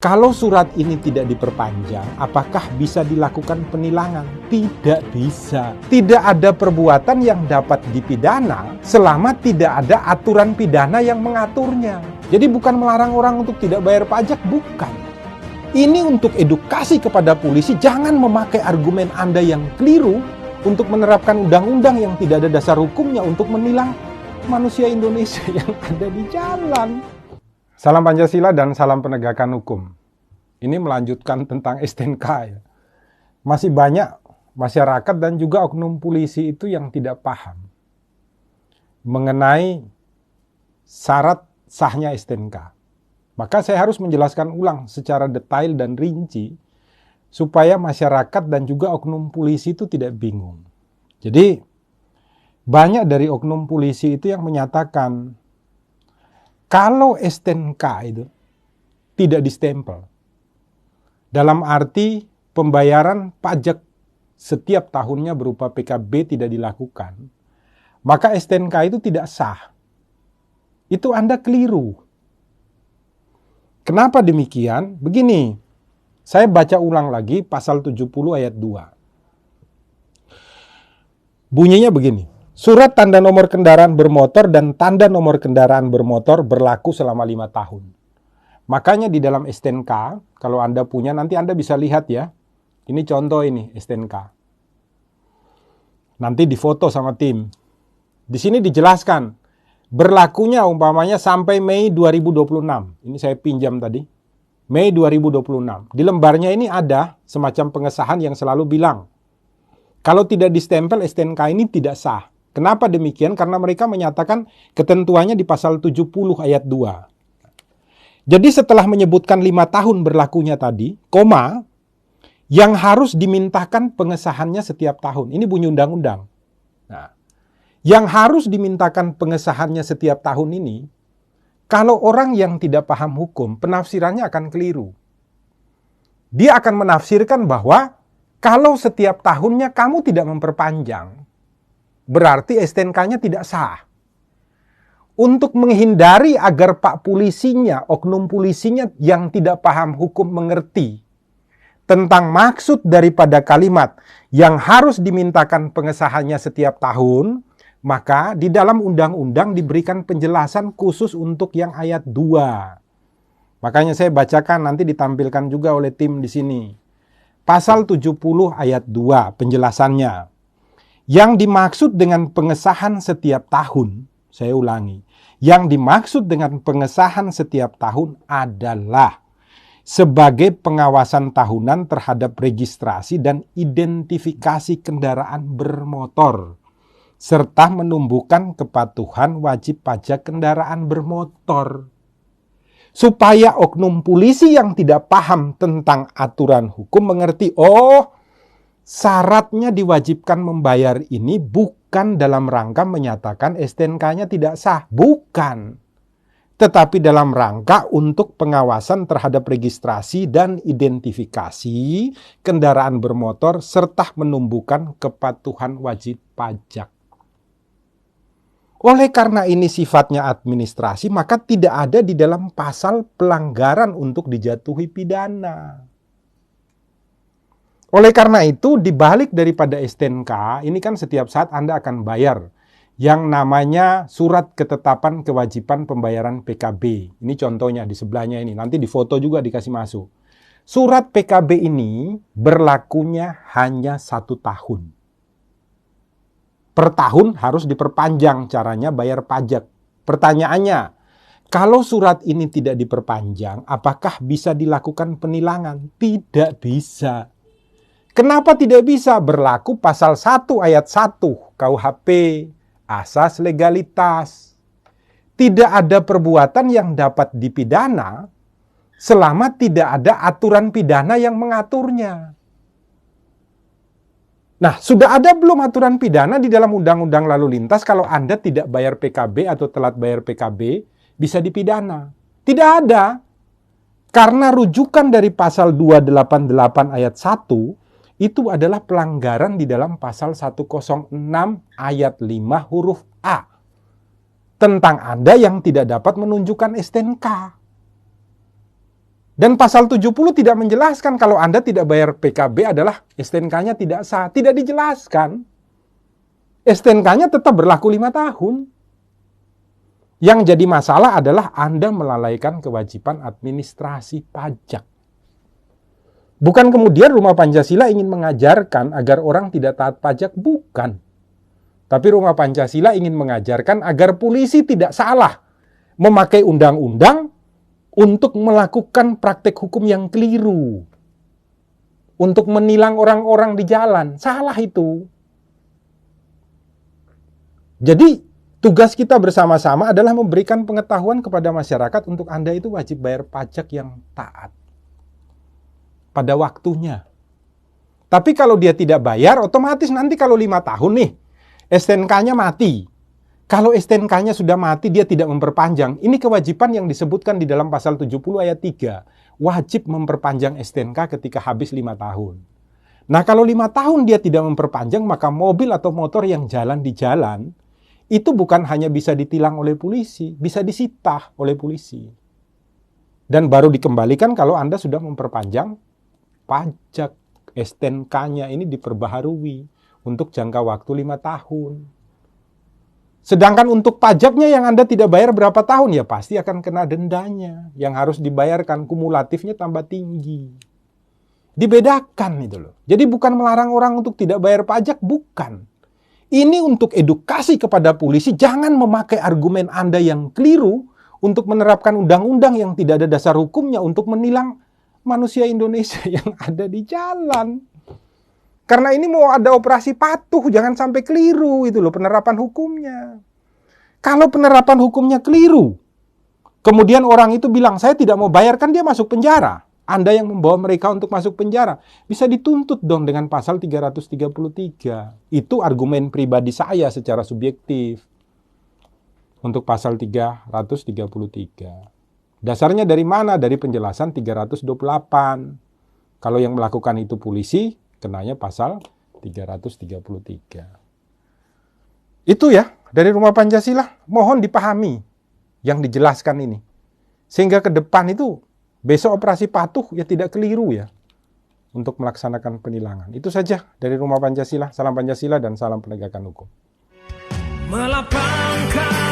Kalau surat ini tidak diperpanjang, apakah bisa dilakukan penilangan? Tidak bisa. Tidak ada perbuatan yang dapat dipidana selama tidak ada aturan pidana yang mengaturnya. Jadi bukan melarang orang untuk tidak bayar pajak, bukan. Ini untuk edukasi kepada polisi, jangan memakai argumen Anda yang keliru untuk menerapkan undang-undang yang tidak ada dasar hukumnya untuk menilang manusia Indonesia yang ada di jalan. Salam Pancasila dan salam penegakan hukum. Ini melanjutkan tentang STNK ya. Masih banyak masyarakat dan juga oknum polisi itu yang tidak paham mengenai syarat sahnya STNK. Maka saya harus menjelaskan ulang secara detail dan rinci supaya masyarakat dan juga oknum polisi itu tidak bingung. Jadi banyak dari oknum polisi itu yang menyatakan kalau STNK itu tidak distempel, dalam arti pembayaran pajak setiap tahunnya berupa PKB tidak dilakukan, maka STNK itu tidak sah. Itu Anda keliru. Kenapa demikian? Begini, saya baca ulang lagi pasal 70 ayat 2. Bunyinya begini. Surat tanda nomor kendaraan bermotor dan tanda nomor kendaraan bermotor berlaku selama 5 tahun. Makanya di dalam STNK, kalau Anda punya, nanti Anda bisa lihat ya. Ini contoh ini STNK. Nanti difoto sama tim. Di sini dijelaskan, berlakunya umpamanya sampai Mei 2026. Ini saya pinjam tadi. Mei 2026. Di lembarnya ini ada semacam pengesahan yang selalu bilang, kalau tidak distempel STNK ini tidak sah. Kenapa demikian? Karena mereka menyatakan ketentuannya di pasal 70 ayat 2. Jadi setelah menyebutkan 5 tahun berlakunya tadi, koma, yang harus dimintakan pengesahannya setiap tahun. Ini bunyi undang-undang. Nah, yang harus dimintakan pengesahannya setiap tahun ini, kalau orang yang tidak paham hukum, penafsirannya akan keliru. Dia akan menafsirkan bahwa kalau setiap tahunnya kamu tidak memperpanjang, berarti STNK-nya tidak sah. Untuk menghindari agar pak polisinya, oknum polisinya yang tidak paham hukum mengerti tentang maksud daripada kalimat yang harus dimintakan pengesahannya setiap tahun, maka di dalam undang-undang diberikan penjelasan khusus untuk yang ayat 2. Makanya saya bacakan, nanti ditampilkan juga oleh tim di sini. Pasal 70 ayat 2 penjelasannya. Yang dimaksud dengan pengesahan setiap tahun, saya ulangi, yang dimaksud dengan pengesahan setiap tahun adalah sebagai pengawasan tahunan terhadap registrasi dan identifikasi kendaraan bermotor, serta menumbuhkan kepatuhan wajib pajak kendaraan bermotor. Supaya oknum polisi yang tidak paham tentang aturan hukum mengerti, oh, syaratnya diwajibkan membayar ini bukan dalam rangka menyatakan STNK-nya tidak sah. Bukan. Tetapi dalam rangka untuk pengawasan terhadap registrasi dan identifikasi kendaraan bermotor serta menumbuhkan kepatuhan wajib pajak. Oleh karena ini sifatnya administrasi, maka tidak ada di dalam pasal pelanggaran untuk dijatuhi pidana. Oleh karena itu, dibalik daripada STNK, ini kan setiap saat Anda akan bayar yang namanya surat ketetapan kewajiban pembayaran PKB. Ini contohnya di sebelahnya ini, nanti di foto juga dikasih masuk. Surat PKB ini berlakunya hanya 1 tahun. Per tahun harus diperpanjang caranya bayar pajak. Pertanyaannya, kalau surat ini tidak diperpanjang, apakah bisa dilakukan penilangan? Tidak bisa. Kenapa tidak bisa? Berlaku pasal 1 ayat 1 KUHP, asas legalitas. Tidak ada perbuatan yang dapat dipidana selama tidak ada aturan pidana yang mengaturnya. Nah, sudah ada belum aturan pidana di dalam Undang-Undang Lalu Lintas kalau Anda tidak bayar PKB atau telat bayar PKB bisa dipidana? Tidak ada. Karena rujukan dari pasal 288 ayat 1 itu adalah pelanggaran di dalam pasal 106 ayat 5 huruf A. Tentang Anda yang tidak dapat menunjukkan STNK. Dan pasal 70 tidak menjelaskan kalau Anda tidak bayar PKB adalah STNK-nya tidak sah. Tidak dijelaskan. STNK-nya tetap berlaku 5 tahun. Yang jadi masalah adalah Anda melalaikan kewajiban administrasi pajak. Bukan kemudian Rumah Pancasila ingin mengajarkan agar orang tidak taat pajak, bukan. Tapi Rumah Pancasila ingin mengajarkan agar polisi tidak salah memakai undang-undang untuk melakukan praktek hukum yang keliru. Untuk menilang orang-orang di jalan. Salah itu. Jadi, tugas kita bersama-sama adalah memberikan pengetahuan kepada masyarakat untuk Anda itu wajib bayar pajak yang taat. Pada waktunya. Tapi kalau dia tidak bayar, otomatis nanti kalau 5 tahun nih, STNK-nya mati. Kalau STNK-nya sudah mati, dia tidak memperpanjang. Ini kewajiban yang disebutkan di dalam pasal 70 ayat 3. Wajib memperpanjang STNK ketika habis 5 tahun. Nah, kalau 5 tahun dia tidak memperpanjang, maka mobil atau motor yang jalan di jalan, itu bukan hanya bisa ditilang oleh polisi, bisa disita oleh polisi. Dan baru dikembalikan kalau Anda sudah memperpanjang pajak. STNK-nya ini diperbaharui untuk jangka waktu 5 tahun. Sedangkan untuk pajaknya yang Anda tidak bayar berapa tahun, ya pasti akan kena dendanya. Yang harus dibayarkan, kumulatifnya tambah tinggi. Dibedakan itu loh. Jadi bukan melarang orang untuk tidak bayar pajak, bukan. Ini untuk edukasi kepada polisi, jangan memakai argumen Anda yang keliru untuk menerapkan undang-undang yang tidak ada dasar hukumnya untuk menilang manusia Indonesia yang ada di jalan. Karena ini mau ada operasi patuh, jangan sampai keliru itu loh penerapan hukumnya. Kalau penerapan hukumnya keliru, kemudian orang itu bilang, saya tidak mau bayar, kan dia masuk penjara. Anda yang membawa mereka untuk masuk penjara. Bisa dituntut dong dengan pasal 333. Itu argumen pribadi saya secara subjektif. Untuk pasal 333. Dasarnya dari mana? Dari penjelasan 328. Kalau yang melakukan itu polisi, kenanya pasal 333. Itu ya, dari Rumah Pancasila. Mohon dipahami yang dijelaskan ini. Sehingga ke depan itu, besok operasi patuh ya tidak keliru ya. Untuk melaksanakan penilangan. Itu saja dari Rumah Pancasila. Salam Pancasila dan salam penegakan hukum. Melapangkan